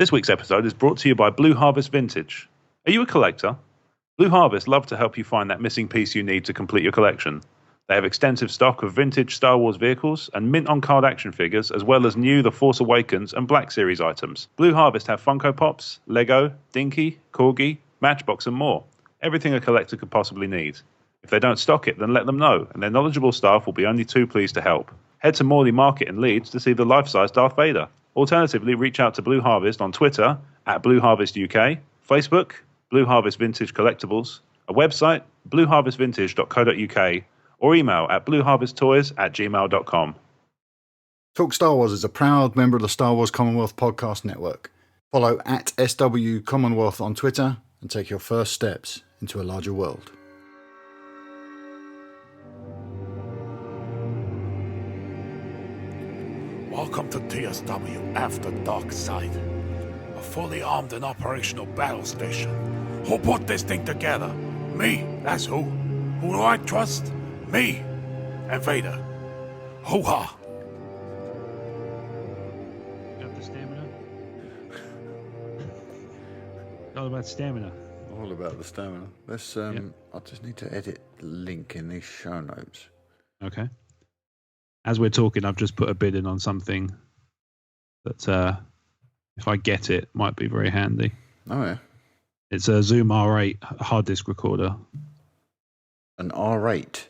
This week's episode is brought to you by Blue Harvest Vintage. Are you a collector? Blue Harvest love to help you find that missing piece you need to complete your collection. They have extensive stock of vintage Star Wars vehicles and mint-on-card action figures, as well as new The Force Awakens and Black Series items. Blue Harvest have Funko Pops, Lego, Dinky, Corgi, Matchbox and more. Everything a collector could possibly need. If they don't stock it, then let them know, and their knowledgeable staff will be only too pleased to help. Head to Morley Market in Leeds to see the life-size Darth Vader. Alternatively, reach out to Blue Harvest on Twitter at Blue Harvest UK, Facebook, Blue Harvest Vintage Collectibles, a website, blueharvestvintage.co.uk, or email at blueharvesttoys@gmail.com. Talk Star Wars is a proud member of the Star Wars Commonwealth Podcast Network. Follow at SW Commonwealth on Twitter and take your first steps into a larger world. Welcome to TSW After Darkside, a fully armed and operational battle station. Who put this thing together? Me, that's who. Who do I trust? Me and Vader. Hoo-ha! Got the stamina? All about stamina. All about the stamina. Let's. I just need to edit the link in these show notes. Okay. As we're talking, I've just put a bid in on something that, if I get it, might be very handy. Oh, yeah. It's a Zoom R8 hard disk recorder. An R8?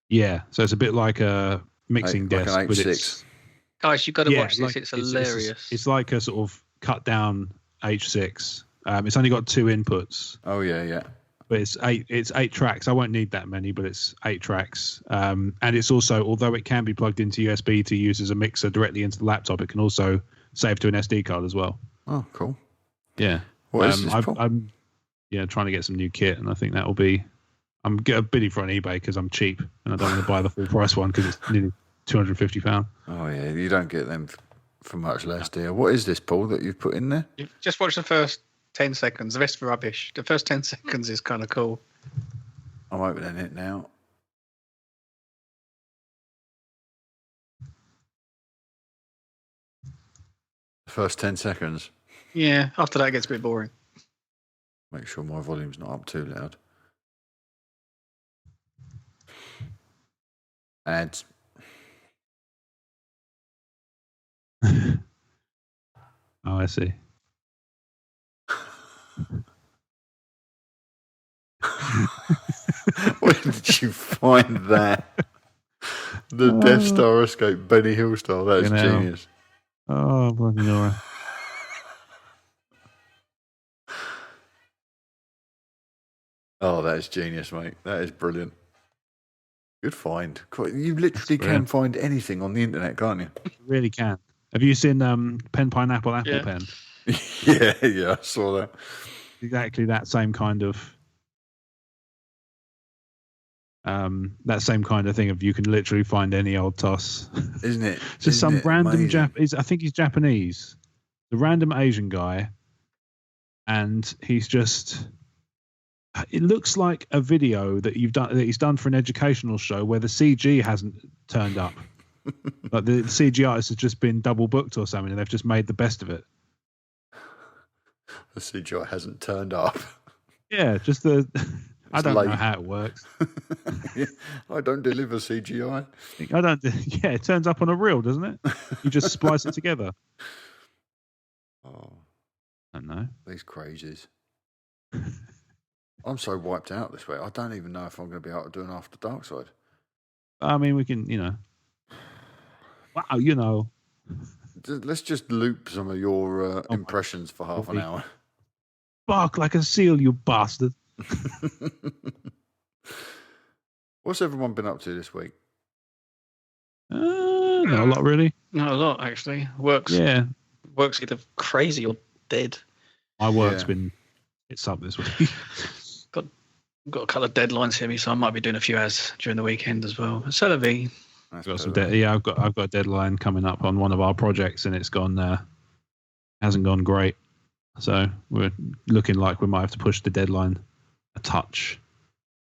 Yeah, so it's a bit like a mixing like desk. An H6. Guys, you've got to watch this. like, it's hilarious. It's like a sort of cut down H6. It's only got 2 inputs. Oh, yeah. But it's eight tracks. I won't need that many, but it's 8 tracks. And it's also, although it can be plugged into USB to use as a mixer directly into the laptop, it can also save to an SD card as well. Oh, cool. Yeah. What is this for? I'm trying to get some new kit, and I think that will be. I'm bidding for on eBay because I'm cheap and I don't want to buy the full price one because it's nearly £250. Oh, yeah. You don't get them for much less, do you? What is this, Paul, that you've put in there? You've just watched the first 10 seconds. The rest are rubbish. The first 10 seconds is kind of cool. I'm opening it now. The first 10 seconds. Yeah, after that it gets a bit boring. Make sure my volume's not up too loud. Ads. Oh, I see. Where did you find that? The Death Star escape, Benny Hill style. That's genius. Oh, bloody Nora. Oh, that is genius, mate. That is brilliant. Good find. You literally can find anything on the internet, can't you? You really can. Have you seen Pen Pineapple Apple Pen? Yeah, I saw that. Exactly that same kind of thing of you can literally find any old toss. Isn't it? Just some random Japanese. I think he's Japanese. The random Asian guy, and he's just. It looks like a video that he's done for an educational show where the CG hasn't turned up. Like the CG artist has just been double booked or something, and they've just made the best of it. The CGI hasn't turned up. Yeah, just the. I don't know how it works. I don't deliver CGI. I don't. Yeah, it turns up on a reel, doesn't it? You just splice it together. Oh, I don't know. These crazies. I'm so wiped out this week. I don't even know if I'm going to be able to do an After Darkside. I mean, we can, Wow, Let's just loop some of your impressions for half an hour. Bark like a seal, you bastard. What's everyone been up to this week? Not a lot, really. Not a lot, actually. Work's either crazy or dead. My work's been it's up this week. Got a couple of deadlines here, so I might be doing a few ads during the weekend as well. So have we. I've got a deadline coming up on one of our projects, and it's gone hasn't gone great. So we're looking like we might have to push the deadline a touch,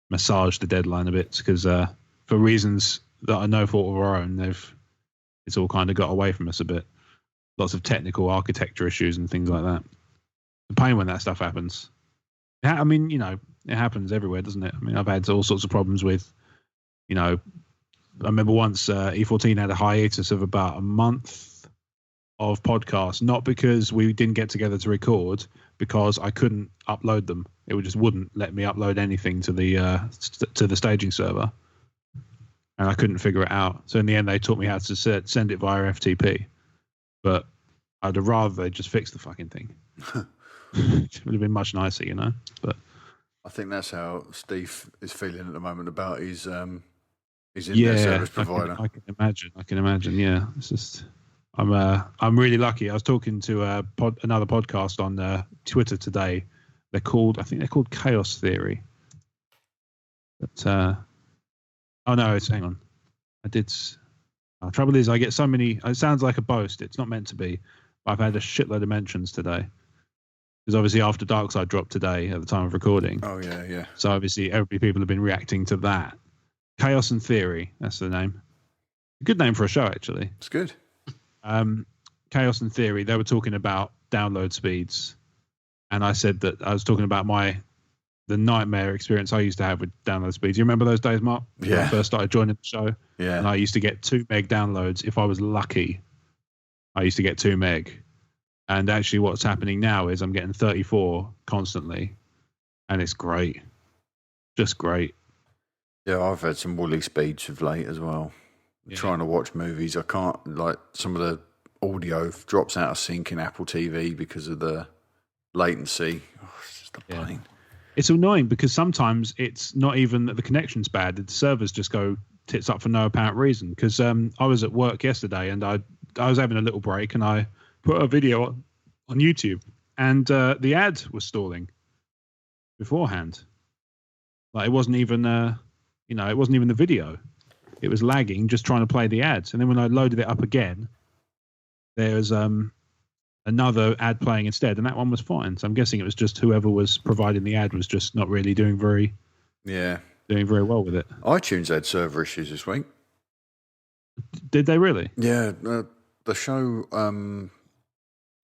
massage the deadline a bit, because for reasons that I know for our own, it's all kind of got away from us a bit. lots of technical architecture issues and things like that. The pain when that stuff happens. I mean, it happens everywhere, doesn't it? I mean, I've had all sorts of problems with, I remember once E14 had a hiatus of about a month of podcasts, not because we didn't get together to record, because I couldn't upload them. It just wouldn't let me upload anything to the staging server, and I couldn't figure it out. So in the end, they taught me how to send it via FTP. But I'd have rather they just fix the fucking thing. It would have been much nicer, But I think that's how Steve is feeling at the moment about his internet service provider. I can imagine. Yeah, it's just I'm really lucky. I was talking to another podcast on Twitter today. I think they're called Chaos Theory. But hang on. The trouble is, I get so many. It sounds like a boast. It's not meant to be. But I've had a shitload of mentions today. Because obviously After Darkside dropped today at the time of recording. Oh, yeah. So obviously people have been reacting to that. Chaos and Theory, that's the name. A good name for a show, actually. It's good. Chaos and Theory, they were talking about download speeds. And I said that I was talking about the nightmare experience I used to have with download speeds. You remember those days, Mark? Yeah. When I first started joining the show? Yeah. And I used to get 2 meg downloads. If I was lucky, I used to get 2 meg. And actually what's happening now is I'm getting 34 constantly. And it's great. Just great. Yeah, I've had some woolly speeds of late as well. Yeah. Trying to watch movies. I can't, some of the audio drops out of sync in Apple TV because of the latency. Oh, it's just a pain. It's annoying because sometimes it's not even that the connection's bad. The servers just go tits up for no apparent reason. Because I was at work yesterday and I was having a little break and I put a video on YouTube and the ad was stalling beforehand. Like it wasn't even, it wasn't even the video. It was lagging, just trying to play the ads. And then when I loaded it up again, there's another ad playing instead, and that one was fine. So I'm guessing it was just whoever was providing the ad was just not really doing very well with it. iTunes had server issues this week. Did they really? Yeah, the show,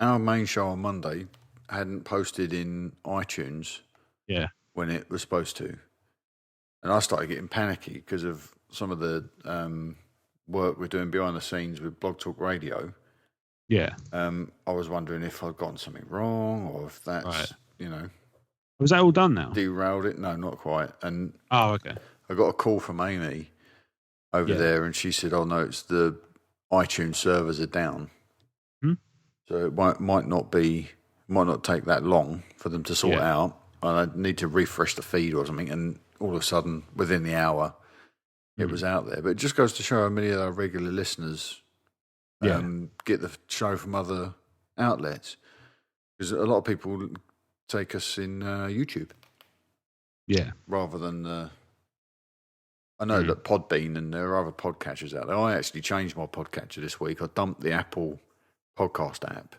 our main show on Monday hadn't posted in iTunes. Yeah, when it was supposed to, and I started getting panicky because of some of the work we're doing behind the scenes with Blog Talk Radio. Yeah. I was wondering if I'd gotten something wrong or if that's, right. Was that all done now? Derailed it? No, not quite. And okay. I got a call from Amy over there and she said, oh no, it's the iTunes servers are down. So it might not take that long for them to sort it out. And I need to refresh the feed or something. And all of a sudden, within the hour, it was out there. But it just goes to show how many of our regular listeners get the show from other outlets. Because a lot of people take us in YouTube. Yeah. Rather than, I know that Podbean and there are other podcatchers out there. I actually changed my podcatcher this week. I dumped the Apple podcast app.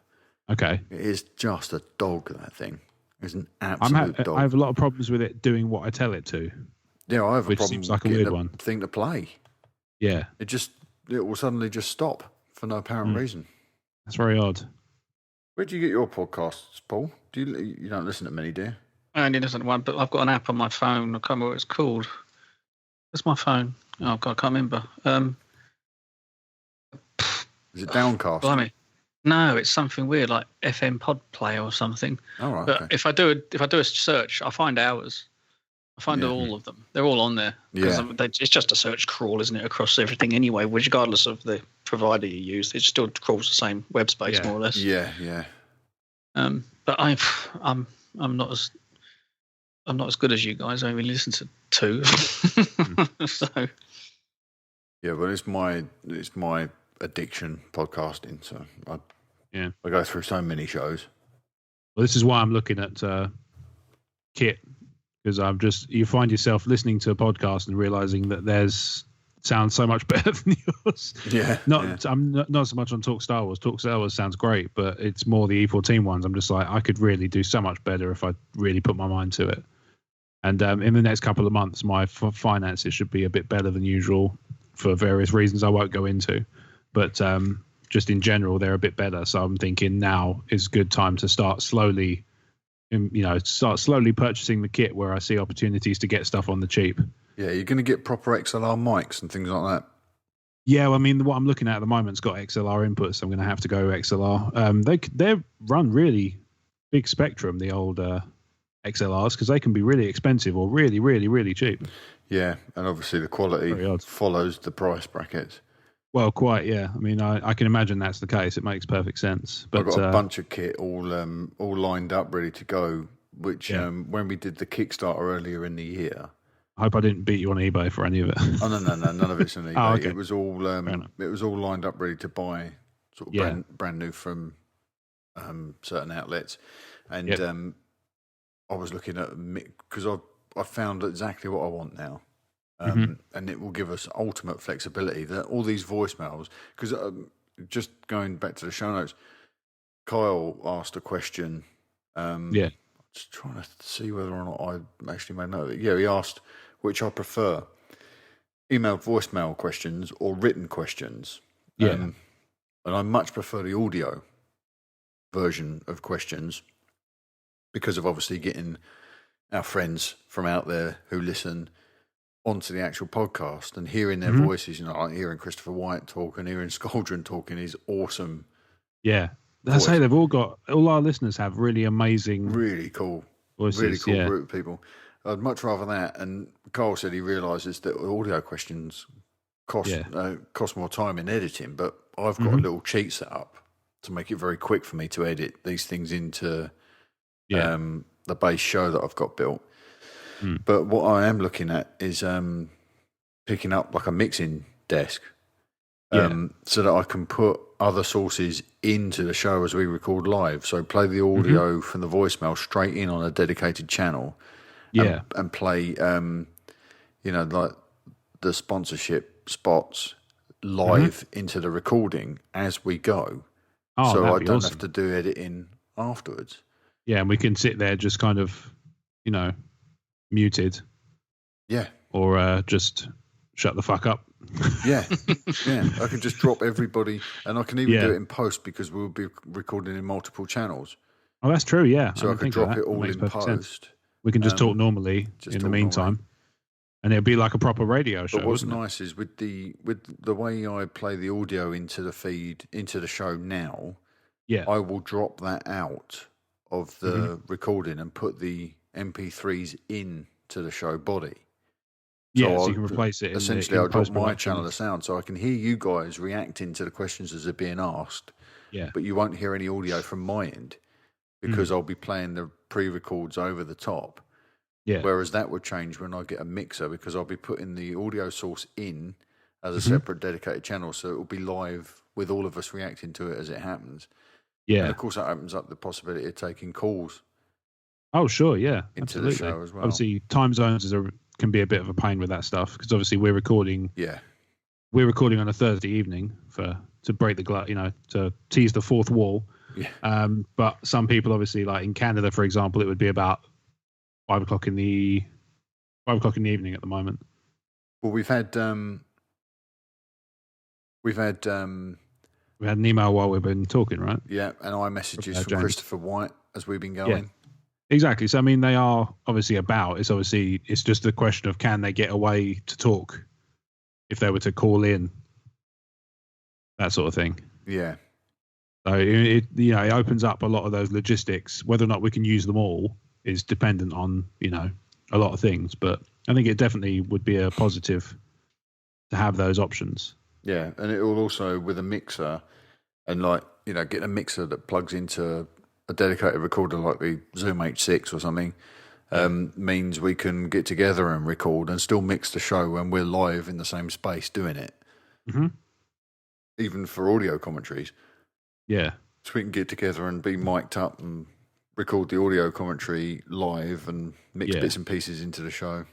Okay. It is just a dog, that thing. It's an absolute dog. I have a lot of problems with it doing what I tell it to. Yeah, I have a problem seems like a weird one. Thing to play. Yeah. It will suddenly just stop for no apparent reason. That's very odd. Where do you get your podcasts, Paul? You don't listen to many, do you? I only listen to one, but I've got an app on my phone. I can't remember what it's called. What's my phone? Oh, God, I can't remember. Is it Downcast? Blimey. No, it's something weird like FM Pod Player or something. Oh, right, but okay. if I do a search, I find ours. I find all of them. They're all on there. Yeah. It's just a search crawl, isn't it, across everything anyway, regardless of the provider you use. It still crawls the same web space, more or less. Yeah, yeah. But I'm not as good as you guys. I only listen to 2. So. Yeah, but it's my addiction, podcasting. So I go through so many shows. Well, this is why I'm looking at Kit, because you find yourself listening to a podcast and realizing that sounds so much better than yours. Yeah. I'm not so much on Talk Star Wars. Talk Star Wars sounds great, but it's more the E14 ones. I'm just like, I could really do so much better if I really put my mind to it. And in the next couple of months, my finances should be a bit better than usual for various reasons I won't go into. But just in general, they're a bit better. So I'm thinking now is a good time to start slowly purchasing the kit where I see opportunities to get stuff on the cheap. Yeah, you're going to get proper XLR mics and things like that. Yeah, well, I mean, what I'm looking at the moment's got XLR inputs, so I'm going to have to go XLR. They run really big spectrum, the old XLRs, because they can be really expensive or really, really, really cheap. Yeah, and obviously the quality follows the price brackets. Well, quite, yeah. I mean, I can imagine that's the case. It makes perfect sense. But I've got a bunch of kit all lined up, ready to go, which when we did the Kickstarter earlier in the year... I hope I didn't beat you on eBay for any of it. Oh no, none of it's on eBay. Oh, okay. It was all lined up, ready to buy, sort of brand new from certain outlets, and I was looking at because I found exactly what I want now, and it will give us ultimate flexibility. That all these voicemails, because just going back to the show notes, Kyle asked a question. Just trying to see whether or not I actually made note of it. Yeah, he asked which I prefer, emailed voicemail questions or written questions. And I much prefer the audio version of questions because of obviously getting our friends from out there who listen onto the actual podcast and hearing their voices. Like hearing Christopher White talk and hearing Scoldren talking is awesome. Yeah. That's how they've all our listeners have really amazing, really cool voices, really cool group of people. I'd much rather that. And Carl said he realises that audio questions cost more time in editing, but I've got a little cheat set up to make it very quick for me to edit these things into the base show that I've got built. But what I am looking at is picking up like a mixing desk so that I can put other sources into the show as we record live. So play the audio from the voicemail straight in on a dedicated channel. And play, like the sponsorship spots live into the recording as we go. Oh, so I don't have to do editing afterwards. Yeah, and we can sit there just kind of, muted. Yeah. Or just shut the fuck up. Yeah. I can just drop everybody, and I can even do it in post because we'll be recording in multiple channels. Oh, that's true, yeah. So I can drop it all in post. Sense. We can just talk normally in the meantime, and it'll be like a proper radio show. But what's nice is with the way I play the audio into the feed into the show now, I will drop that out of the recording and put the MP3s into the show body. So you can replace it. Essentially, I'll drop my channel of sound so I can hear you guys reacting to the questions as they're being asked. Yeah, but you won't hear any audio from my end because I'll be playing the pre-records over the top. Yeah. Whereas that would change when I get a mixer because I'll be putting the audio source in as a separate dedicated channel, so it will be live with all of us reacting to it as it happens. Yeah. And of course, that opens up the possibility of taking calls. Oh, sure, yeah, into absolutely. The show as well. Obviously, time zones can be a bit of a pain with that stuff because obviously we're recording. Yeah. We're recording on a Thursday evening to break the to tease the fourth wall. Yeah. But some people, obviously, like in Canada, for example, it would be about 5 o'clock in the evening at the moment. Well, we've had an email while we've been talking, right? Yeah, and iMessages from Christopher White as we've been going. Yeah. Exactly. So I mean, they are obviously about. It's just a question of can they get away to talk if they were to call in, that sort of thing. Yeah. So it opens up a lot of those logistics. Whether or not we can use them all is dependent on a lot of things. But I think it definitely would be a positive to have those options. Yeah, and it will also with a mixer and getting a mixer that plugs into a dedicated recorder like the Zoom H6 or something means we can get together and record and still mix the show when we're live in the same space doing it. Mm-hmm. Even for audio commentaries. Yeah. So we can get together and be mic'd up and record the audio commentary live and mix bits and pieces into the show.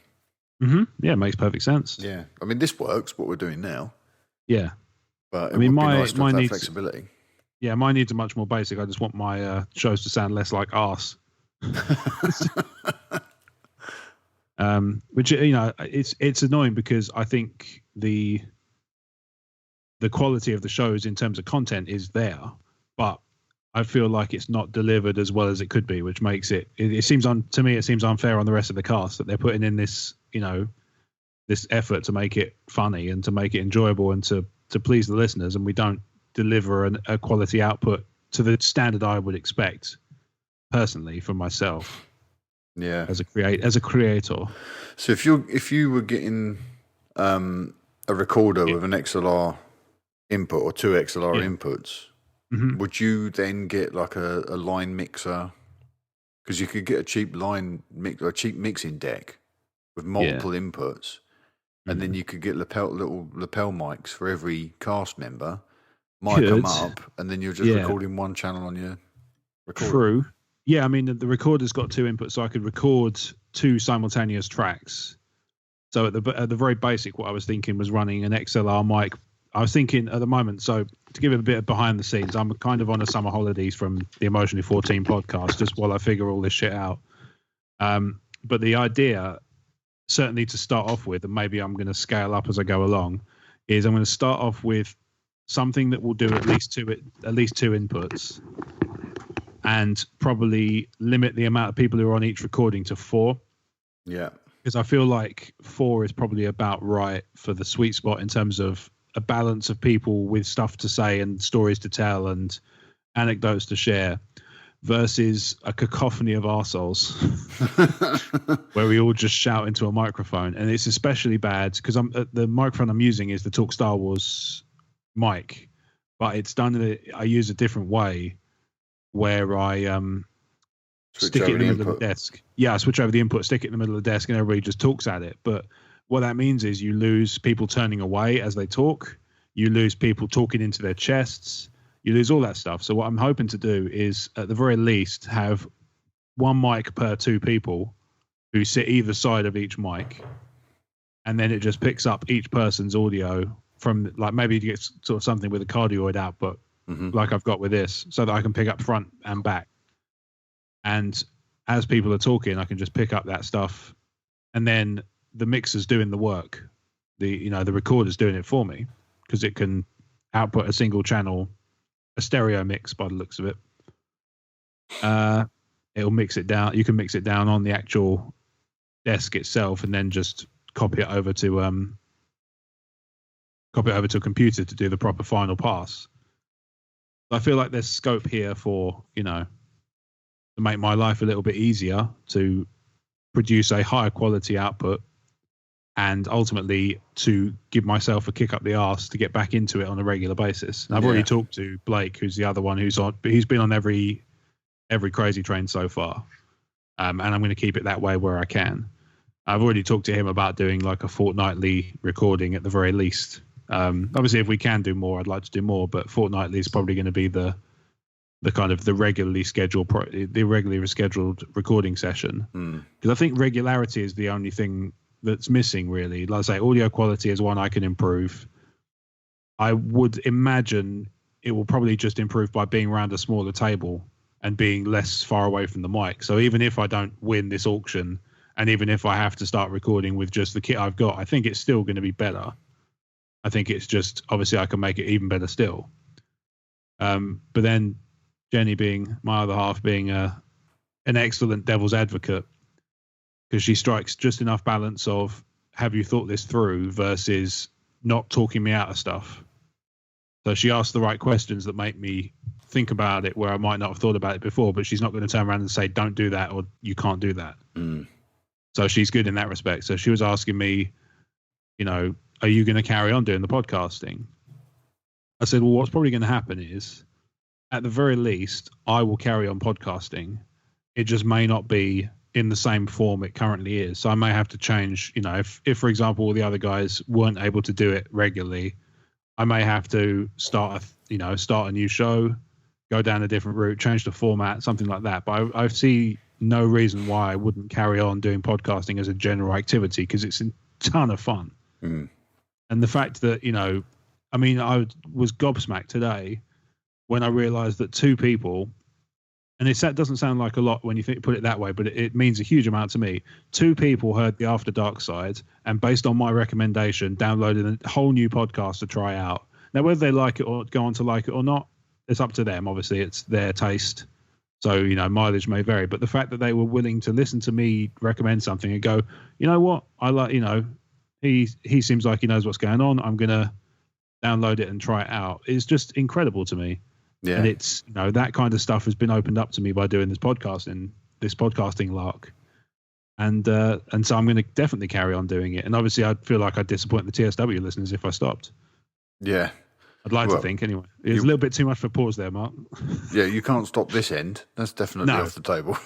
Mm-hmm. Yeah, it makes perfect sense. Yeah. I mean, this works, what we're doing now. Yeah. But it would be nice to have that flexibility. Yeah, my needs are much more basic. I just want my shows to sound less like arse. Which it's annoying because I think the quality of the shows in terms of content is there, but I feel like it's not delivered as well as it could be, which makes it seems to me it seems unfair on the rest of the cast that they're putting in this, this effort to make it funny and to make it enjoyable and to please the listeners, and we don't deliver a quality output to the standard I would expect personally from myself. Yeah. As a creator. So if you were getting a recorder with an XLR input or two XLR inputs, would you then get like a line mixer? Because you could get a cheap mixing deck with multiple inputs, and then you could get little lapel mics for every cast member. Mic them up, and then you're just recording one channel on your recorder. True. Yeah, I mean, the recorder's got two inputs, so I could record two simultaneous tracks. So at the very basic, what I was thinking was running an XLR mic. I was thinking at the moment, so to give it a bit of behind the scenes, I'm kind of on a summer holidays from the Emotionally 14 podcast, just while I figure all this shit out. But the idea, certainly to start off with, and maybe I'm going to scale up as I go along, is I'm going to start off with something that will do at least two inputs, and probably limit the amount of people who are on each recording to 4. Yeah. Because I feel like 4 is probably about right for the sweet spot in terms of a balance of people with stuff to say and stories to tell and anecdotes to share, versus a cacophony of arseholes where we all just shout into a microphone. And it's especially bad because the microphone I'm using is the Talk Star Wars mic, but it's done I use a different way where I stick it in the middle of the desk. Yeah, I switch over the input, stick it in the middle of the desk, and everybody just talks at it. But what that means is you lose people turning away as they talk. You lose people talking into their chests. You lose all that stuff. So what I'm hoping to do is, at the very least, have one mic per 2 people who sit either side of each mic, and then it just picks up each person's audio from, like, maybe you get sort of something with a cardioid output, like I've got with this, so that I can pick up front and back. And as people are talking, I can just pick up that stuff, and then the mixer's doing the work. The recorder's doing it for me, because it can output a single channel, a stereo mix by the looks of it. It'll mix it down. You can mix it down on the actual desk itself, and then just copy it over to a computer to do the proper final pass. I feel like there's scope here for, to make my life a little bit easier, to produce a higher quality output, and ultimately to give myself a kick up the arse to get back into it on a regular basis. And I've already talked to Blake, who's the other one who's been on every Crazy Train so far. And I'm going to keep it that way where I can. I've already talked to him about doing like a fortnightly recording at the very least. Obviously, if we can do more, I'd like to do more, but fortnightly is probably going to be the kind of the regularly scheduled recording session. Because I think regularity is the only thing that's missing, really. Like I say, audio quality is one I can improve. I would imagine it will probably just improve by being around a smaller table and being less far away from the mic. So even if I don't win this auction, and even if I have to start recording with just the kit I've got, I think it's still going to be better. I think it's just, obviously I can make it even better still. But then Jenny, being my other half, being an excellent devil's advocate, because she strikes just enough balance of, have you thought this through, versus not talking me out of stuff. So she asks the right questions that make me think about it where I might not have thought about it before, but she's not going to turn around and say, don't do that, or you can't do that. So she's good in that respect. So she was asking me, are you going to carry on doing the podcasting? I said, well, what's probably going to happen is, at the very least, I will carry on podcasting. It just may not be in the same form it currently is. So I may have to change, if for example, all the other guys weren't able to do it regularly, I may have to start a new show, go down a different route, change the format, something like that. But I see no reason why I wouldn't carry on doing podcasting as a general activity, because it's a ton of fun. And the fact that, I was gobsmacked today when I realized that 2 people, and that doesn't sound like a lot when you put it that way, but it means a huge amount to me. 2 people heard the After Darkside, and based on my recommendation, downloaded a whole new podcast to try out. Now, whether they like it or go on to like it or not, it's up to them. Obviously, it's their taste. So, mileage may vary. But the fact that they were willing to listen to me recommend something and go, you know what, I like, he seems like he knows what's going on. I'm going to download it and try it out. It's just incredible to me. Yeah. And it's, that kind of stuff has been opened up to me by doing this podcasting lark. And so I'm going to definitely carry on doing it. And obviously, I'd feel like I'd disappoint the TSW listeners if I stopped. Yeah. I'd like to think, anyway. It's a little bit too much for pause there, Mark. Yeah, you can't stop this end. That's definitely off the table.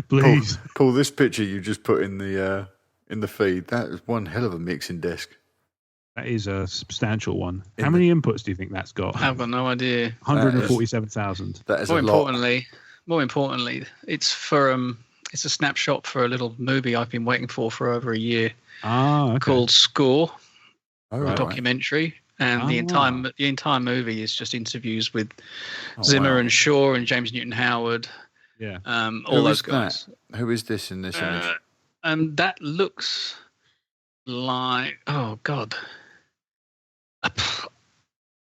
Please. Paul, this picture you just put in the feed, that is one hell of a mixing desk. That is a substantial one. How many inputs do you think that's got? I've got no idea. 147,000. That is more a importantly, lot. More importantly, it's for it's a snapshot for a little movie I've been waiting for over a year. Called Score, a documentary, and the entire movie is just interviews with Zimmer and Shaw and James Newton Howard. Yeah, all those guys. Who is this in this image? And that looks like God.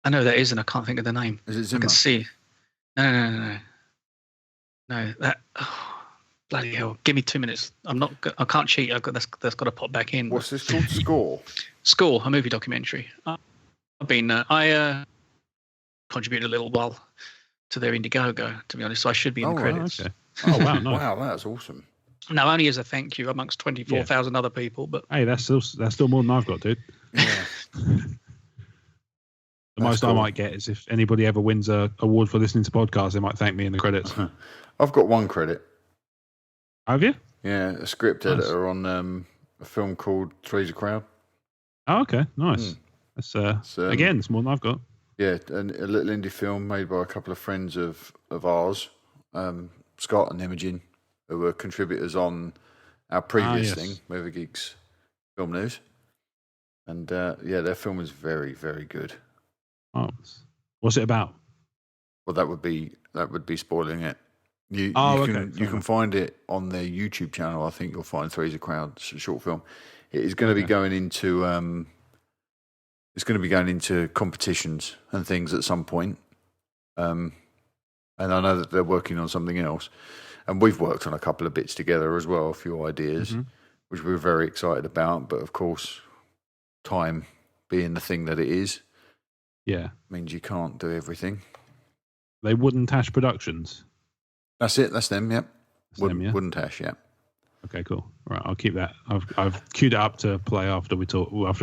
I know that is, and I can't think of the name. Is it Zimmer? I can see. No. That. Bloody hell! Give me 2 minutes. I can't cheat. That's got to pop back in. What's this called? Score. Score, a movie documentary. I contributed a little while to their Indiegogo, to be honest. So I should be in the credits. Okay. Oh wow! Nice. Wow, that's awesome. Now, only as a thank you amongst 24,000 other people, but hey, that's still more than I've got, dude. Yeah. The most cool. I might get is if anybody ever wins a award for listening to podcasts, they might thank me in the credits. I've got one credit. Have you? Yeah, a script editor on a film called Three's a Crowd. Oh, okay, nice. That's again, it's more than I've got. Yeah, and a little indie film made by a couple of friends of ours, Scott and Imogen, who were contributors on our previous thing, Movie Geeks Film News. And their film is very, very good. Oh, what's it about? Well, that would be spoiling it. You can find it on their YouTube channel. I think you'll find Three's a Crowd. It's a short film. It is going to be going into competitions and things at some point. And I know that they're working on something else. And we've worked on a couple of bits together as well, a few ideas, which we're very excited about. But of course, time being the thing that it is, means you can't do everything. They Wooden Tash Productions. That's it. That's them. Yep. Wooden Tash. Yeah. Okay. Cool. Right. I'll keep that. I've queued it up to play after we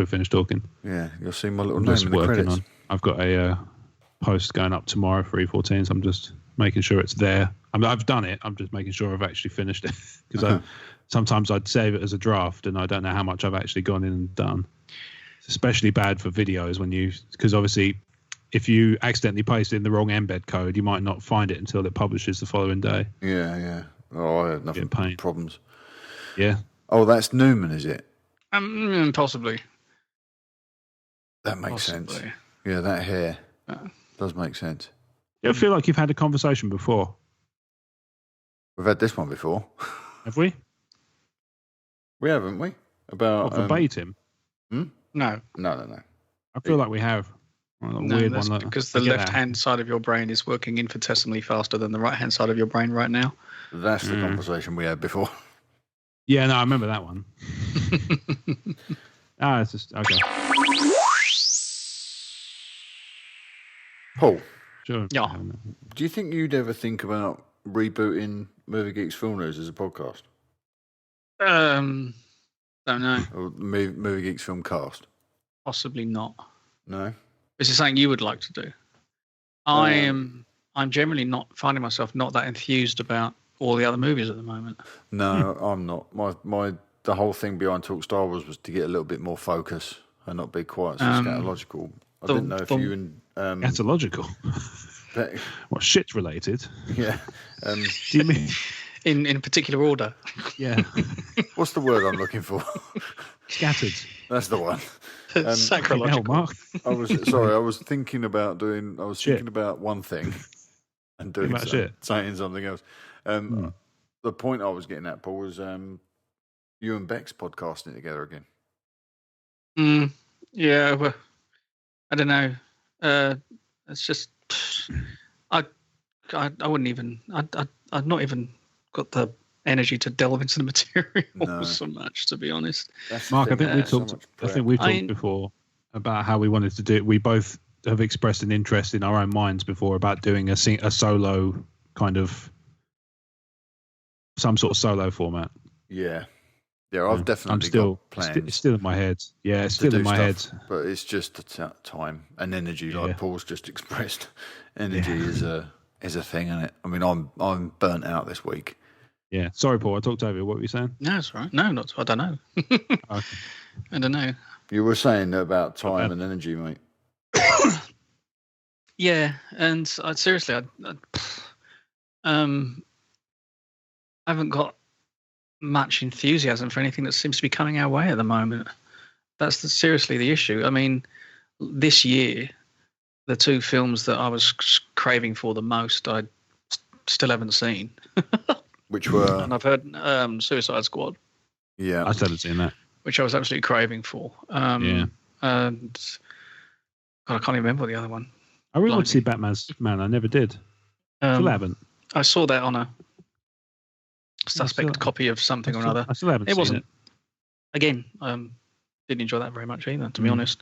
finish talking. Yeah. You'll see my little name in the credits. I've got a post going up tomorrow for E14, so I'm just making sure it's there. I've done it. I'm just making sure I've actually finished it because sometimes I'd save it as a draft and I don't know how much I've actually gone in and done. It's especially bad for videos because obviously if you accidentally paste in the wrong embed code, you might not find it until it publishes the following day. Yeah. Oh, I have nothing problems. Yeah. Oh, that's Newman, is it? Possibly. That makes sense. Yeah, that hair does make sense. You ever feel like you've had a conversation before? We've had this one before. Have we? We haven't we? About verbatim? No. I feel like we have. That's because the left-hand side of your brain is working infinitesimally faster than the right-hand side of your brain right now. That's the conversation we had before. Yeah, no, I remember that one. It's just okay. Paul. Sure. Yeah. Do you think you'd ever think about rebooting Movie Geeks Film News as a podcast? Don't know. Or Movie Geeks Film Cast? Possibly not. No? Is it something you would like to do? I'm generally not finding myself not that enthused about all the other movies at the moment. No, I'm not. The whole thing behind Talk Star Wars was to get a little bit more focus and not be quite so scatological. I didn't know if you and scatological. What, shit related? Yeah. Do you mean in particular order? Yeah. What's the word I'm looking for? Scattered. That's the one. Sacrological. Mark. I was thinking about thinking about one thing and saying something else. The point I was getting at, Paul, was you and Bex podcasting together again. Yeah, I don't know. It's just I wouldn't even. I've not even got the energy to delve into the material so much, to be honest. Mark, I think we've talked before about how we wanted to do it. We both have expressed an interest in our own minds before about doing a solo kind of some sort of solo format. Yeah, I've definitely got plans. It's still in my head. Yeah, it's still in my head. But it's just the time and energy, like Paul's just expressed. Energy is a thing, isn't it? I mean, I'm burnt out this week. Yeah, sorry, Paul. I talked over you. What were you saying? No, that's right. No, not. I don't know. Okay. I don't know. You were saying about time and energy, mate. Yeah, and seriously, I haven't got much enthusiasm for anything that seems to be coming our way at the moment. That's seriously the issue. I mean, this year, the two films that I was craving for the most, I still haven't seen. Which were? And I've heard Suicide Squad. Yeah, I still haven't seen that. Which I was absolutely craving for. And God, I can't even remember the other one. I really want to see Batman's Man. I never did. Still haven't. I saw that on a suspect copy of something or another. I still haven't seen it. Again, didn't enjoy that very much either, to be honest.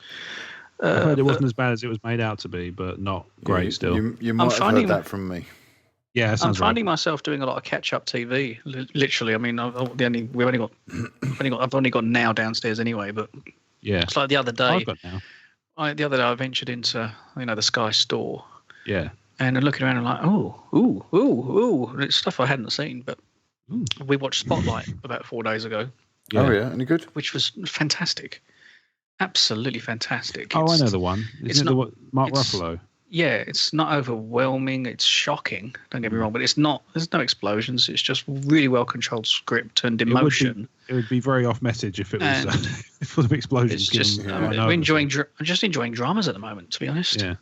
I heard it wasn't as bad as it was made out to be, but not great still. You might have heard that from me. Yeah, I'm finding myself doing a lot of catch-up TV. Literally, I mean, I've only got Now downstairs anyway. But it's like the other day. I've got Now. The other day, I ventured into the Sky store. Yeah. And I'm looking around and like, ooh, it's stuff I hadn't seen. But we watched Spotlight about 4 days ago. Yeah. Oh yeah, any good? Which was fantastic, absolutely fantastic. I know the one. Isn't it Mark Ruffalo? Yeah, it's not overwhelming. It's shocking. Don't get me wrong, but it's not. There's no explosions. It's just really well controlled script and emotion. It would be very off message if it was full of explosions. It's just I'm just enjoying dramas at the moment, to be honest. Yeah.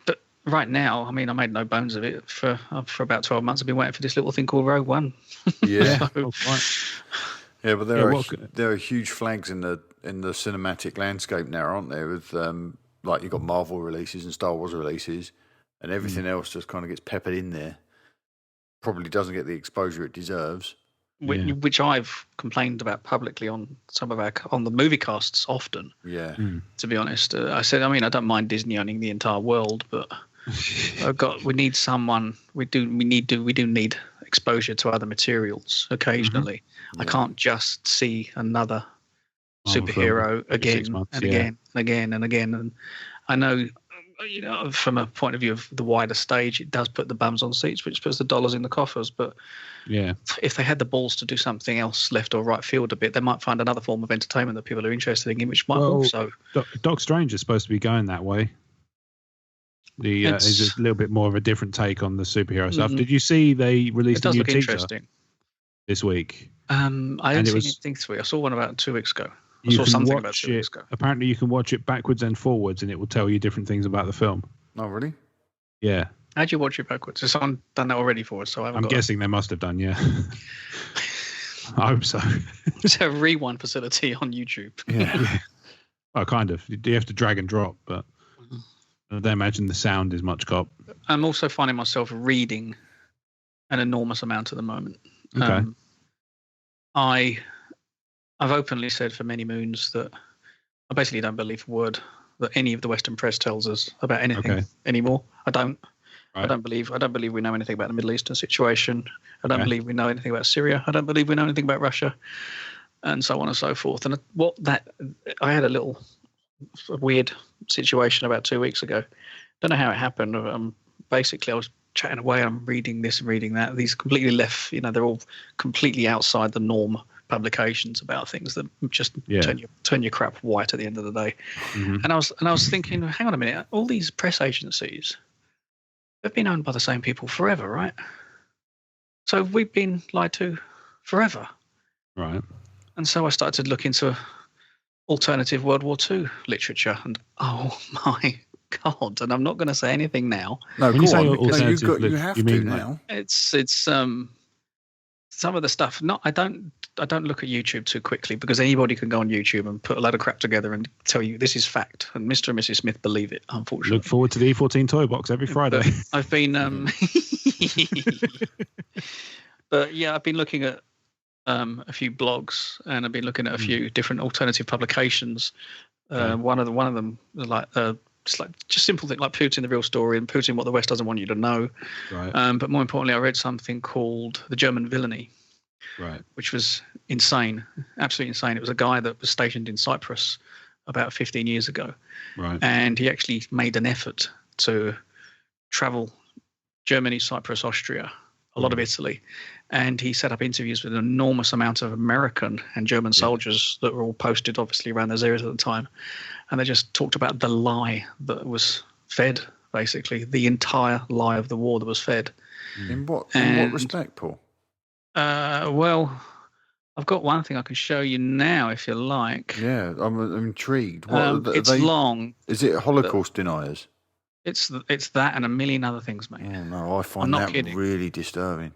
But right now, I mean, I made no bones of it. For about 12 months, I've been waiting for this little thing called Rogue One. Yeah. Yeah, but there are huge flags in the cinematic landscape now, aren't there? With like you've got Marvel releases and Star Wars releases, and everything else just kind of gets peppered in there. Probably doesn't get the exposure it deserves. Which I've complained about publicly on on the movie casts often. Yeah. To be honest, I said, I mean, I don't mind Disney owning the entire world, but we need someone. We do need exposure to other materials occasionally. Mm-hmm. I can't just see another superhero again and again and again. And I know, from a point of view of the wider stage, it does put the bums on seats, which puts the dollars in the coffers. But if they had the balls to do something else left or right field a bit, they might find another form of entertainment that people are interested in, which might also. Doc Strange is supposed to be going that way. Is a little bit more of a different take on the superhero stuff. Did you see they released a new teaser this week? I didn't see anything this week. I saw one about 2 weeks ago. I saw something about 2 weeks ago. Apparently, you can watch it backwards and forwards, and it will tell you different things about the film. Oh, really? Yeah. How'd you watch it backwards? Has someone done that already for us? So I'm guessing they must have done, yeah. I hope so. It's a rewind facility on YouTube. Yeah. Well, kind of. You have to drag and drop, but I don't imagine the sound is much cop. I'm also finding myself reading an enormous amount at the moment. Okay. I've openly said for many moons that I basically don't believe a word that any of the Western press tells us about anything anymore. I don't. Right. I don't believe we know anything about the Middle Eastern situation. I don't believe we know anything about Syria. I don't believe we know anything about Russia, and so on and so forth. And I had a weird situation about 2 weeks ago. Don't know how it happened. Basically, I was chatting away. I'm reading this and reading that. These completely left. They're all completely outside the norm publications about things that just turn your crap white at the end of the day. Mm-hmm. And I was thinking, hang on a minute, all these press agencies, they've been owned by the same people forever, right? So we've been lied to forever. Right. And so I started to look into alternative World War II literature, and oh my God! And I'm not going to say anything now. No, go on. You have to now. It's some of the stuff. I don't don't look at YouTube too quickly, because anybody can go on YouTube and put a load of crap together and tell you this is fact, and Mr. and Mrs. Smith believe it. Unfortunately, look forward to the E14 toy box every Friday. But I've been, but yeah, I've been looking at a few blogs, and I've been looking at a few different alternative publications. One of them like. Just simple thing like Putin, the real story, and Putin, what the West doesn't want you to know. Right. But more importantly, I read something called The German Villainy, right, which was insane, absolutely insane. It was a guy that was stationed in Cyprus about 15 years ago, right, and he actually made an effort to travel Germany, Cyprus, Austria, a lot of Italy, and he set up interviews with an enormous amount of American and German soldiers that were all posted, obviously, around those areas at the time. And they just talked about the lie that was fed, basically, the entire lie of the war that was fed. In what respect, Paul? Well, I've got one thing I can show you now, if you like. Yeah, I'm intrigued. It's long. Is it Holocaust deniers? It's that and a million other things, mate. Oh, no, I find that really disturbing.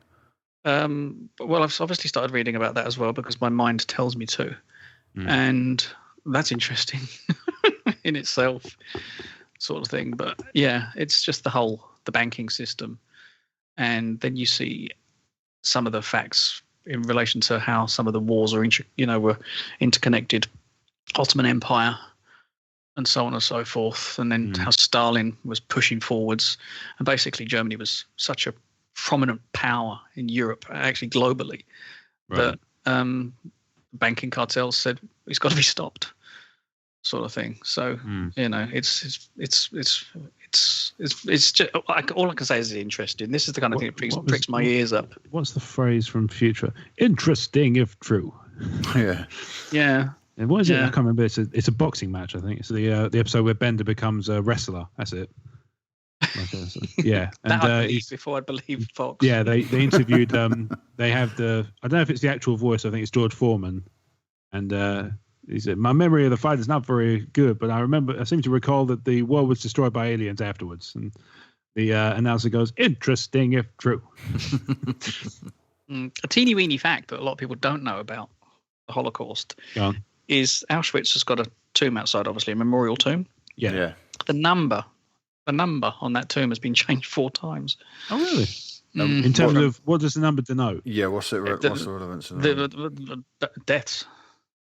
Well, I've obviously started reading about that as well, because my mind tells me to. And that's interesting in itself, sort of thing. But yeah, it's just the banking system. And then you see some of the facts in relation to how some of the wars were interconnected, Ottoman Empire and so on and so forth. And then how Stalin was pushing forwards. And basically Germany was such a prominent power in Europe, actually globally, that banking cartels said it's got to be stopped, sort of thing. So it's just all I can say is it's interesting. This is the kind of thing that pricks my ears up. What's the phrase from Future? Interesting if true. Yeah. And what is it? I can't remember. It's a boxing match. I think it's the episode where Bender becomes a wrestler. That's it. Yeah, and before I believe Fox. Yeah, they interviewed. They have I don't know if it's the actual voice. I think it's George Foreman, and he said, "My memory of the fight is not very good, but I seem to recall that the world was destroyed by aliens afterwards." And the announcer goes, "Interesting if true." A teeny weeny fact that a lot of people don't know about the Holocaust is Auschwitz has got a tomb outside, obviously a memorial tomb. Yeah. The number on that tomb has been changed 4 times. Oh, really? In terms of what does the number denote? Yeah, what's the relevance? The deaths.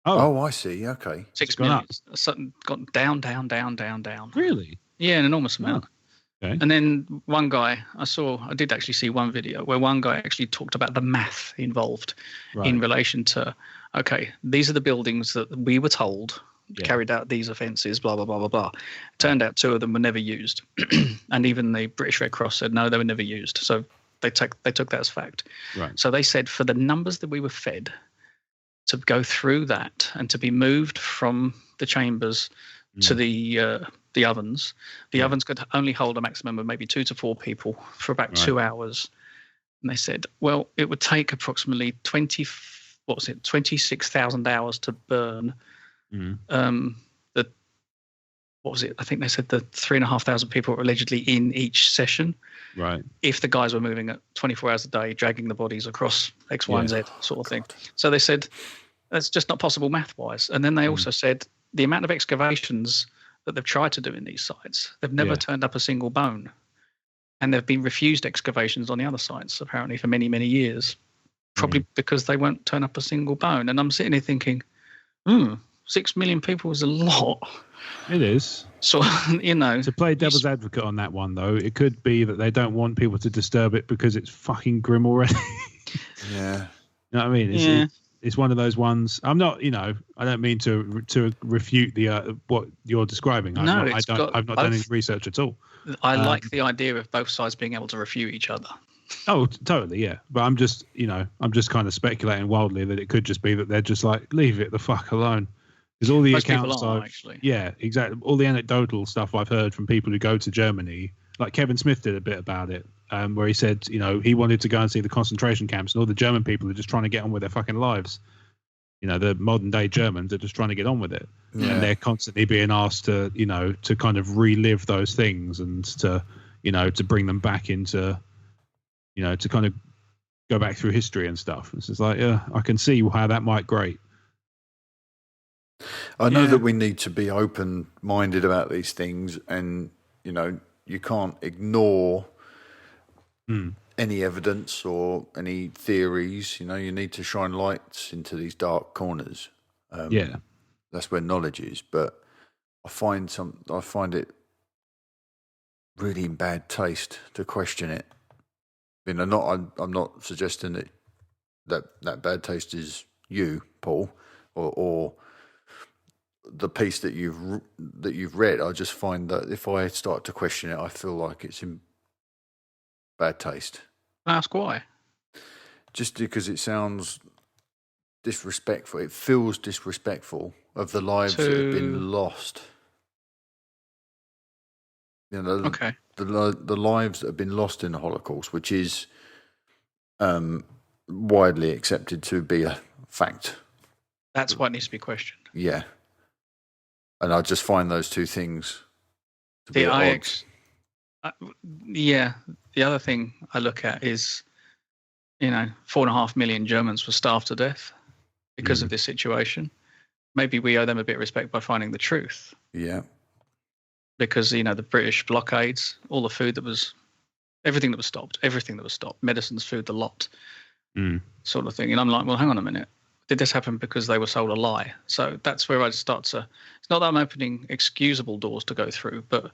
Oh, I see. Okay. 6 million. Gone down. Really? Yeah, an enormous amount. Oh, okay. And then one guy, I did actually see one video where one guy actually talked about the math involved in relation to, okay, these are the buildings that we were told carried out these offences, blah, blah, blah, blah, blah. Turned out 2 of them were never used. And even the British Red Cross said, no, they were never used. So they took that as fact. Right. So they said for the numbers that we were fed to go through that and to be moved from the chambers to the ovens, the ovens could only hold a maximum of maybe 2 to 4 people for about 2 hours. And they said, well, it would take approximately 26,000 hours to burn I think they said the 3,500 people were allegedly in each session. Right. If the guys were moving at 24 hours a day, dragging the bodies across X, Y, and Z sort of thing. So they said that's just not possible math-wise. And then they also said the amount of excavations that they've tried to do in these sites, they've never turned up a single bone. And they've been refused excavations on the other sites, apparently, for many, many years. Probably because they won't turn up a single bone. And I'm sitting here thinking, 6 million people is a lot. It is. So, to play devil's advocate on that one, though, it could be that they don't want people to disturb it because it's fucking grim already. Yeah. You know what I mean? It's one of those ones. I'm not, I don't mean to refute the what you're describing. I've not done any research at all. I like the idea of both sides being able to refute each other. Oh, totally, yeah. But I'm just kind of speculating wildly that it could just be that they're just like, leave it the fuck alone. Because all the accounts yeah, exactly. All the anecdotal stuff I've heard from people who go to Germany, like Kevin Smith did a bit about it, where he said, he wanted to go and see the concentration camps, and all the German people are just trying to get on with their fucking lives. The modern day Germans are just trying to get on with it, and they're constantly being asked to, to kind of relive those things and to bring them back into, to kind of go back through history and stuff. It's just like, I can see how that might grate. I know that we need to be open-minded about these things, and you can't ignore any evidence or any theories. You need to shine lights into these dark corners. That's where knowledge is. But I find it really in bad taste to question it. I'm not suggesting that bad taste is you, Paul, or the piece that you've read. I just find that if I start to question it, I feel like it's in bad taste. Ask why? Just because it sounds disrespectful. It feels disrespectful of the lives that have been lost. Okay. The lives that have been lost in the Holocaust, which is widely accepted to be a fact. That's what needs to be questioned. Yeah. And I just find those two things to be at odds. The other thing I look at is, 4.5 million Germans were starved to death because of this situation. Maybe we owe them a bit of respect by finding the truth. Yeah. Because, the British blockades, all the food everything that was stopped, medicines, food, the lot, sort of thing. And I'm like, well, hang on a minute. Did this happen because they were sold a lie? So that's where I start to, it's not that I'm opening excusable doors to go through, but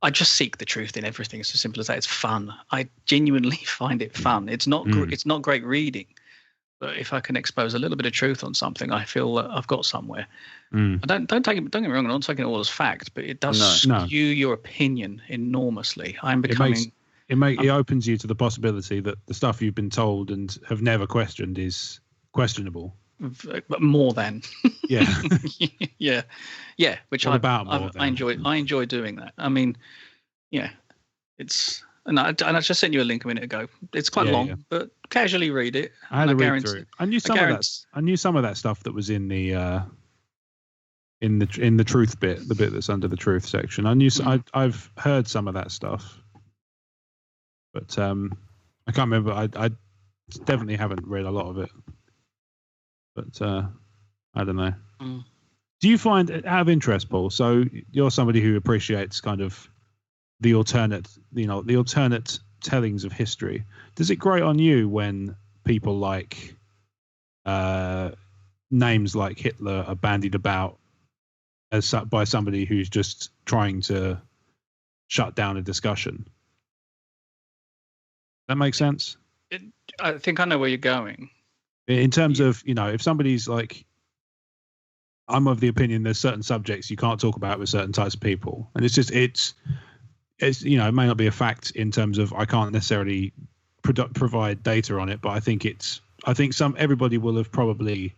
I just seek the truth in everything. It's as simple as that. It's fun. I genuinely find it fun. It's not it's not great reading, but if I can expose a little bit of truth on something, I feel that I've got somewhere. Don't get me wrong. I'm not taking it all as fact, but it does skew your opinion enormously. I'm becoming. It opens you to the possibility that the stuff you've been told and have never questioned is questionable. But more than. Yeah. Yeah. Which I enjoy. I enjoy doing that. I mean, it's. And I just sent you a link a minute ago. It's quite long, but casually read it. I had a read through it. I knew some of that stuff that was in the in the truth bit, the bit that's under the truth section. I've heard some of that stuff, but I can't remember. I definitely haven't read a lot of it, but I don't know. Do you find, out of interest, Paul? So you're somebody who appreciates kind of the alternate tellings of history. Does it grate on you when people like names like Hitler are bandied about by somebody who's just trying to shut down a discussion? That makes sense? I think I know where you're going. In terms of, if somebody's like, I'm of the opinion there's certain subjects you can't talk about with certain types of people. And it's it may not be a fact in terms of I can't necessarily provide data on it, but I think everybody will have probably,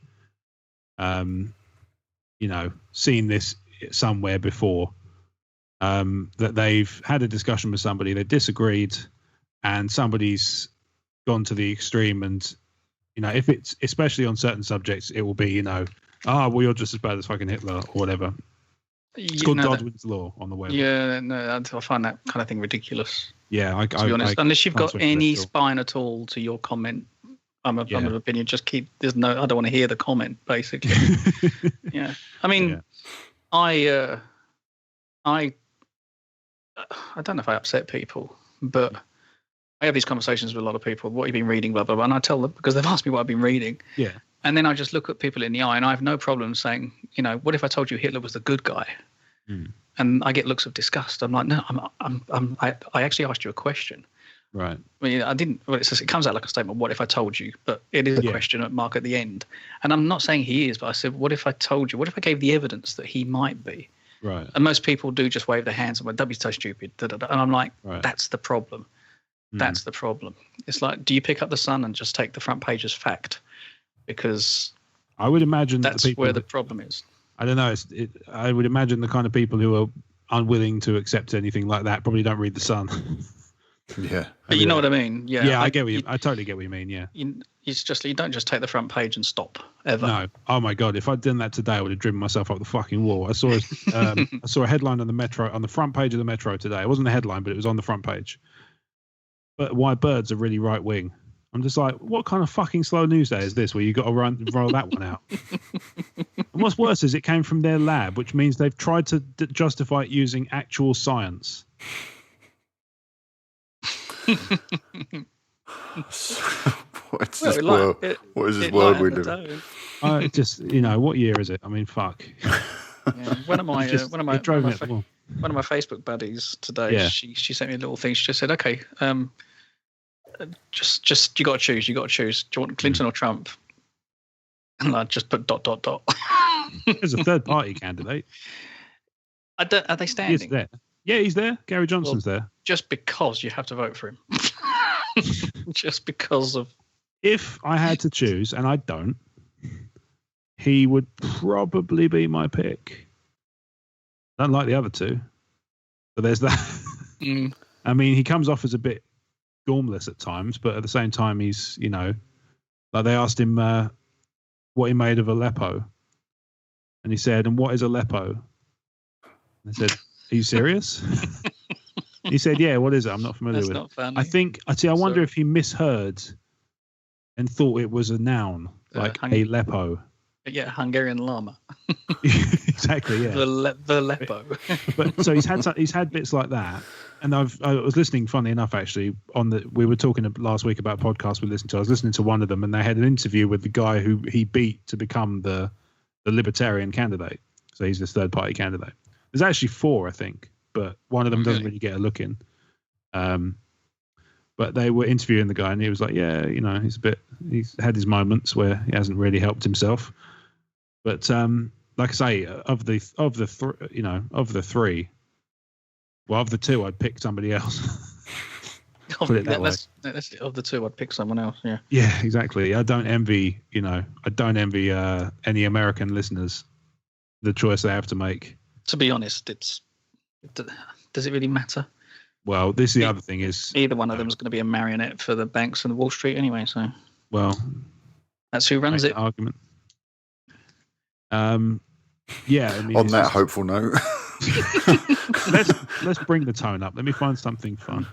seen this somewhere before, that they've had a discussion with somebody, they disagreed, and somebody's gone to the extreme. And, if it's, especially on certain subjects, it will be, you're just as bad as fucking Hitler or whatever. It's called Godwin's Law on the web. Yeah, no, I find that kind of thing ridiculous. Yeah, to be honest, unless you've got any spine at all to your comment, I'm of opinion. Just keep. I don't want to hear the comment. Basically, yeah. I mean, I don't know if I upset people, but I have these conversations with a lot of people. What have you been reading? Blah blah blah. And I tell them because they've asked me what I've been reading. Yeah. And then I just look at people in the eye, and I have no problem saying, what if I told you Hitler was the good guy? And I get looks of disgust. I'm like, no, I actually asked you a question. Right. I mean, I didn't. Well, it comes out like a statement. What if I told you? But it is a question mark at the end. And I'm not saying he is, but I said, what if I told you? What if I gave the evidence that he might be? Right. And most people do just wave their hands and go, "Don't be so stupid." And I'm like, that's the problem. That's the problem. It's like, do you pick up the Sun and just take the front page as fact? Because I would imagine that's where the problem is. I don't know. I would imagine the kind of people who are unwilling to accept anything like that probably don't read the Sun. Yeah, but you know what I mean. Yeah, yeah, I totally get what you mean. Yeah, it's just you don't just take the front page and stop ever. No. Oh my God, if I'd done that today, I would have driven myself up the fucking wall. I saw a headline on the Metro, on the front page of the Metro today. It wasn't a headline, but it was on the front page. But why birds are really right wing. I'm just like, what kind of fucking slow news day is this where you got to roll that one out? And what's worse is it came from their lab, which means they've tried to justify it using actual science. What is this world we live in? Just, what year is it? I mean, fuck. Yeah. One of my Facebook buddies today, she sent me a little thing. She just said, "Okay, just you got to choose. You got to choose. Do you want Clinton or Trump?" And I just put ... There's a third party candidate. Are they standing? He's there. Yeah, he's there. Gary Johnson's there. Just because you have to vote for him. Just because of. If I had to choose, and I don't, he would probably be my pick. I don't like the other two, but there's that. I mean, he comes off as a bit gormless at times, but at the same time, he's, like they asked him what he made of Aleppo, and he said, "And what is Aleppo?" And they said, "Are you serious?" He said, "Yeah, what is it? I'm not familiar with it." Not funny. I wonder if he misheard and thought it was a noun, like Aleppo. Yeah, Hungarian llama. Exactly, yeah. The Aleppo. But so he's had bits like that, and I was listening. Funny enough, actually, we were talking last week about podcasts we listened to. I was listening to one of them, and they had an interview with the guy who he beat to become the libertarian candidate. So he's this third party candidate. There's actually 4, I think, but one of them doesn't really get a look in. But they were interviewing the guy, and he was like, "Yeah, he's had his moments where he hasn't really helped himself." But like I say, of the 3, well, of the 2, I'd pick somebody else. Put it that way. Of the 2, I'd pick someone else. Yeah. Yeah, exactly. I don't envy any American listeners the choice they have to make. To be honest, does it really matter? Well, this is the other thing is either one of them is going to be a marionette for the banks and Wall Street anyway. So, well, that's who runs it. Argument. Yeah. I mean, on that hopeful note, let's bring the tone up. Let me find something fun.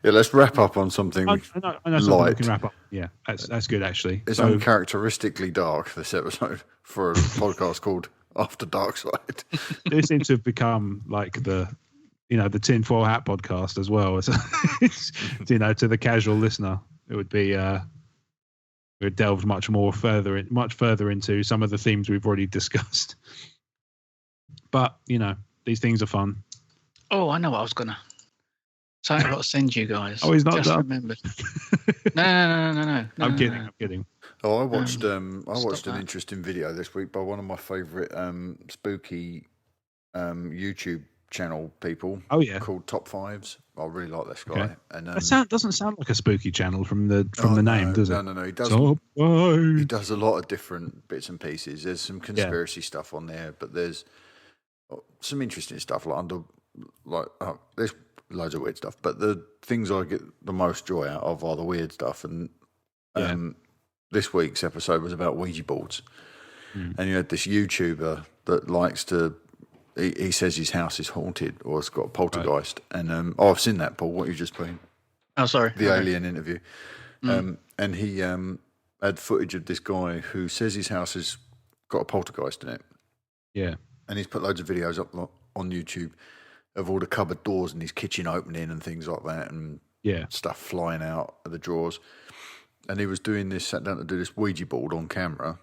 Yeah, let's wrap up on something. I know something we can wrap up. Yeah, that's good actually. It's uncharacteristically dark, this episode, for a podcast called After Darkside. This seems to have become like the tinfoil hat podcast as well. It's, to the casual listener, it would be it would delve much further into some of the themes we've already discussed. But these things are fun. Oh, I know what I was gonna. So I've got to send you guys. Oh, he's not just done. Remembered. No. I'm kidding. Oh, I watched an interesting video this week by one of my favourite spooky YouTube channel people. Oh yeah, called Top Fives. I really like this guy. Okay. And that doesn't sound like a spooky channel from the name, does it? No. He does a lot of different bits and pieces. There's some conspiracy stuff on there, but there's some interesting stuff there's loads of weird stuff. But the things I get the most joy out of are the weird stuff. And this week's episode was about Ouija boards. And you had this YouTuber that likes to. He says his house is haunted or it's got a poltergeist. Right. And I've seen that, Paul, what you've just played. Oh, sorry. The alien interview. And he had footage of this guy who says his house has got a poltergeist in it. Yeah. And he's put loads of videos up on YouTube of all the cupboard doors in his kitchen opening and things like that, and stuff flying out of the drawers. And he was sat down to do this Ouija board on camera.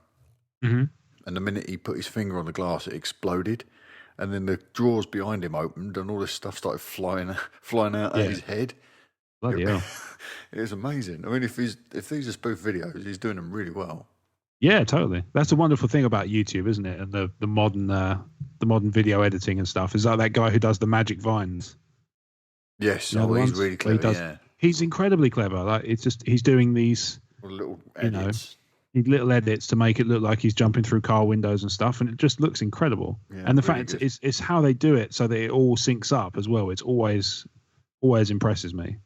Mm-hmm. And the minute he put his finger on the glass, it exploded. And then the drawers behind him opened, and all this stuff started flying out at his head. Bloody hell! It was amazing. I mean, if these are spoof videos, he's doing them really well. Yeah, totally. That's the wonderful thing about YouTube, isn't it? And the modern video editing and stuff. Is like that guy who does the magic vines. Yes, he's really clever. He's incredibly clever. Like it's just he's doing these little edits. Little edits to make it look like he's jumping through car windows and stuff, and it just looks incredible. Yeah, and the fact it's how they do it so that it all syncs up as well. It's always impresses me.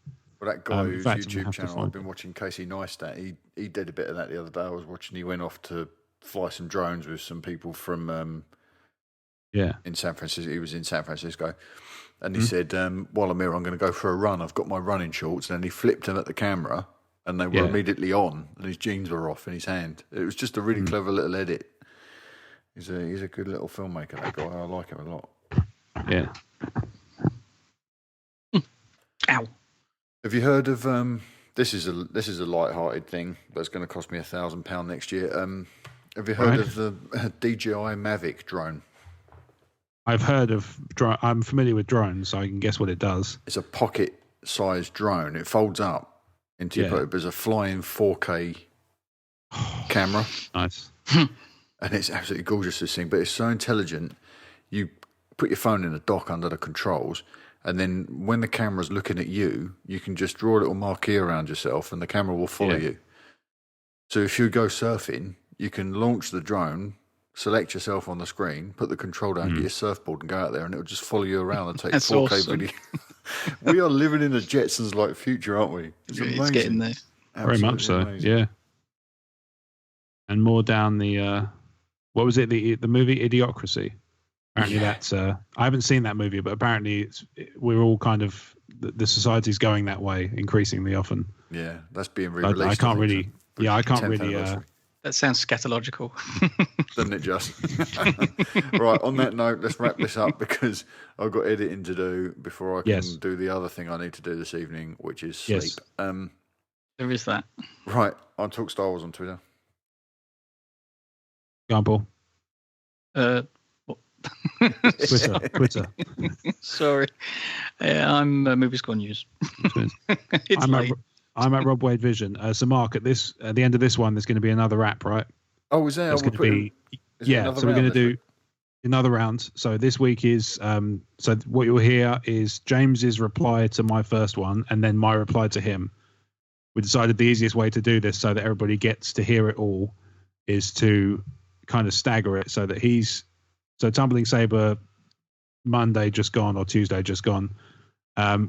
Well, that guy whose YouTube channel I've been watching, Casey Neistat, he did a bit of that the other day. I was watching. He went off to fly some drones with some people from in San Francisco. He was in San Francisco, and he said, "While I'm here, I'm going to go for a run. I've got my running shorts." And then he flipped them at the camera. and they were immediately on, and his jeans were off in his hand. It was just a really clever little edit. He's a good little filmmaker, that guy. I like him a lot. Yeah. Ow. Have you heard of this is a light-hearted thing that's going to cost me £1,000 next year. Have you heard of the DJI Mavic drone? I've heard of drone. I'm familiar with drones, so I can guess what it does. It's a pocket-sized drone. It folds up into your pocket. There's a flying 4K camera. Nice. And it's absolutely gorgeous, this thing. But it's so intelligent. You put your phone in a dock under the controls, and then when the camera's looking at you, you can just draw a little marquee around yourself, and the camera will follow you. So if you go surfing, you can launch the drone, select yourself on the screen, put the control down, get your surfboard, and go out there, and it'll just follow you around and take 4K awesome. video. We are living in the Jetsons-like future, aren't we? It's amazing. It's getting there. Very much so. Amazing. Yeah. And more down the what was it? The movie Idiocracy. Apparently that's I haven't seen that movie, but apparently we're all kind of the society's going that way increasingly often. Yeah, that's being re-released. I can't really. That sounds scatological. Doesn't it just? Right, on that note, let's wrap this up because I've got editing to do before I can do the other thing I need to do this evening, which is sleep. Yes. There is that. Right, I'll talk Star Wars on Twitter. Go on, Paul. Twitter. Sorry. I'm Movies Gone News. I'm at Rob Wade Vision. So, Mark, at the end of this one, there's going to be another wrap, right? Oh, is there? There's going to be. Yeah, so we're going to do another round. So this week is. So what you'll hear is James's reply to my first one, and then my reply to him. We decided the easiest way to do this, so that everybody gets to hear it all, is to kind of stagger it, so that so Tumbling Saber Monday just gone or Tuesday just gone.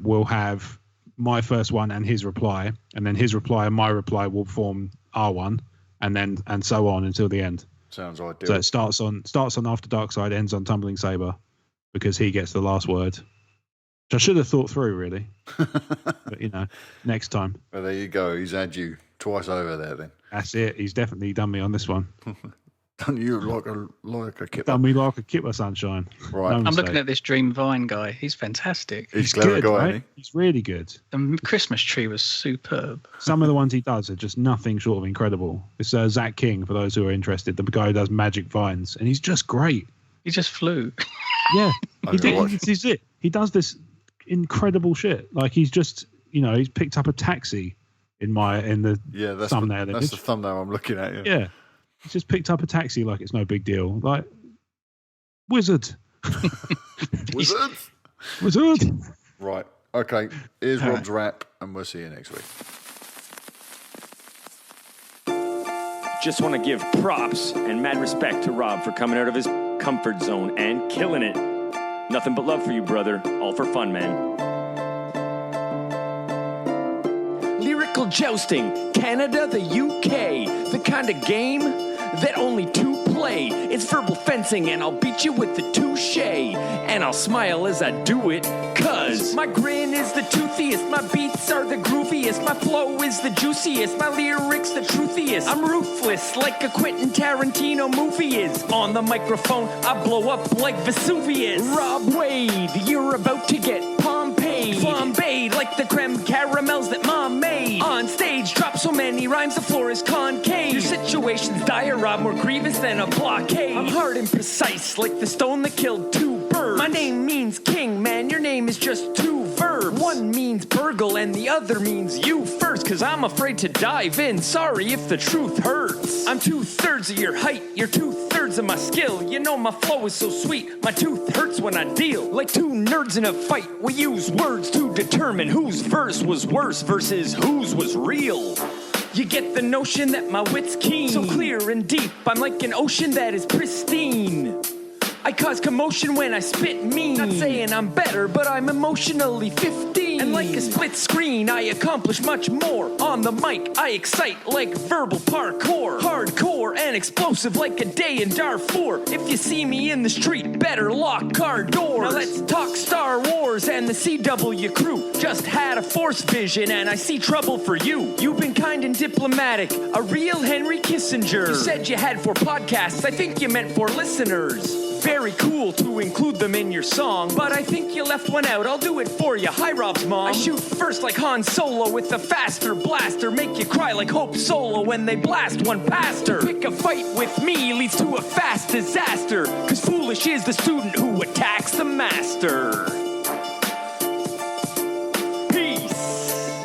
We'll have my first one and his reply, and then his reply and my reply will form our one, and so on until the end. Sounds ideal. So it starts on After Darkside, ends on Tumbling Saber, because he gets the last word. Which I should have thought through, really. But next time. Well, there you go. He's had you twice over there, then. That's it. He's definitely done me on this one. Done you like a kipper. Done me like a kipper, sunshine. Right. I'm looking at this Dream Vine guy. He's fantastic. He's clever good, guy, right? isn't he? He's really good. The Christmas tree was superb. Some of the ones he does are just nothing short of incredible. It's Zach King, for those who are interested, the guy who does Magic Vines, and he's just great. He just flew. Yeah, he's it. He does this incredible shit. Like he's just, he's picked up a taxi in the thumbnail. That's the thumbnail I'm looking at. Yeah. He's just picked up a taxi like it's no big deal. Like, wizard. Wizard. Right. Okay. Here's Rob's wrap, and we'll see you next week. Just want to give props and mad respect to Rob for coming out of his comfort zone and killing it. Nothing but love for you, brother. All for fun, man. Lyrical jousting, Canada, the UK, the kind of game that only two play. It's verbal fencing, and I'll beat you with the touche. And I'll smile as I do it, cause my grin is the toothiest, my beats are the grooviest, my flow is the juiciest, my lyrics the truthiest. I'm ruthless like a Quentin Tarantino movie is. On the microphone, I blow up like Vesuvius. Rob Wade, you're about to get Pompeii, flambéed like the creme caramels that Mom made. On stage, drop so many rhymes, the floor is concave. Your situation's dire, Rob, more grievous than a blockade. I'm hard and precise like the stone that killed two birds. My name means king, man, your name is just two verbs. One means burgle and the other means you first, cause I'm afraid to dive in, sorry if the truth hurts. I'm 2/3 of your height, you're 2/3 of my skill. You know my flow is so sweet, my tooth hurts when I deal. Like two nerds in a fight, we use words to determine whose verse was worse versus whose was real. You get the notion that my wit's keen, so clear and deep, I'm like an ocean that is pristine. I cause commotion when I spit mean. Not saying I'm better, but I'm emotionally 15. me. And like a split screen, I accomplish much more. On the mic, I excite like verbal parkour. Hardcore and explosive like a day in Darfur. If you see me in the street, better lock car doors. Now let's talk Star Wars and the CW crew. Just had a Force vision and I see trouble for you. You've been kind and diplomatic, a real Henry Kissinger. You said you had 4 podcasts, I think you meant 4 listeners. Very cool to include them in your song, but I think you left one out, I'll do it for you. Hi, Rob's mom. I shoot first like Han Solo with the faster blaster. Make you cry like Hope Solo when they blast one past her. Pick a fight with me leads to a fast disaster, cause foolish is the student who attacks the master. Peace.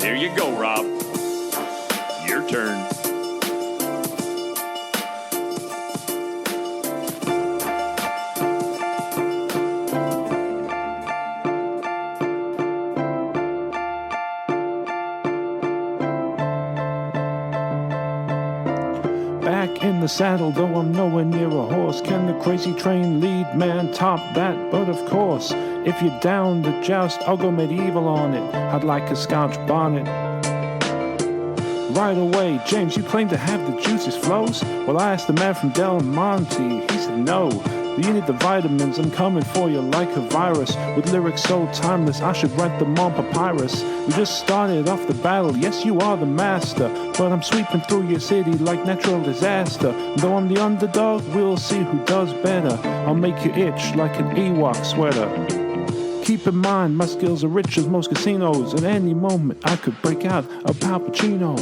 There you go, Rob. Your turn. In the saddle, though I'm nowhere near a horse. Can the crazy train lead man top that? But of course, if you're down to joust, I'll go medieval on it. I'd like a Scotch bonnet. Right away, James, you claim to have the juiciest flows? Well, I asked the man from Del Monte, he said no. You need the vitamins, I'm coming for you like a virus. With lyrics so timeless, I should write them on papyrus. We just started off the battle, yes you are the master, but I'm sweeping through your city like natural disaster. Though I'm the underdog, we'll see who does better. I'll make you itch like an Ewok sweater. Keep in mind, my skills are rich as most casinos. At any moment, I could break out a Pal Pacino.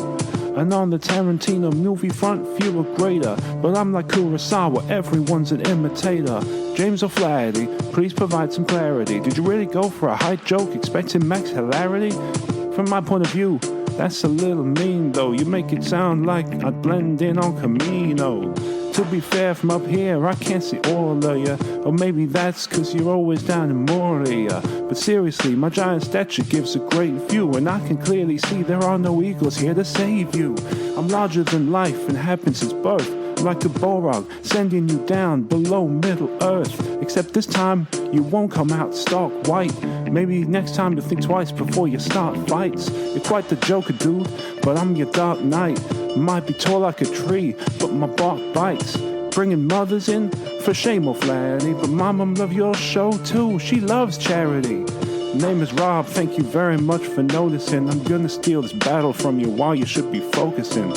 And on the Tarantino movie front, few are greater. But I'm like Kurosawa, everyone's an imitator. James O'Flaherty, please provide some clarity. Did you really go for a high joke, expecting max hilarity? From my point of view, that's a little mean though. You make it sound like I'd blend in on Camino. To be fair, from up here, I can't see all of ya. Or maybe that's cause you're always down in Moria. But seriously, my giant stature gives a great view, and I can clearly see there are no eagles here to save you. I'm larger than life and have been since birth. I'm like a Borog, sending you down below Middle Earth. Except this time, you won't come out stark white. Maybe next time you think twice before you start fights. You're quite the joker, dude, but I'm your Dark Knight. Might be tall like a tree, but my bark bites. Bringing mothers in for shame or Flatty, but my mom love your show too. She loves charity. Name is Rob, thank you very much for noticing. I'm gonna steal this battle from you while you should be focusing.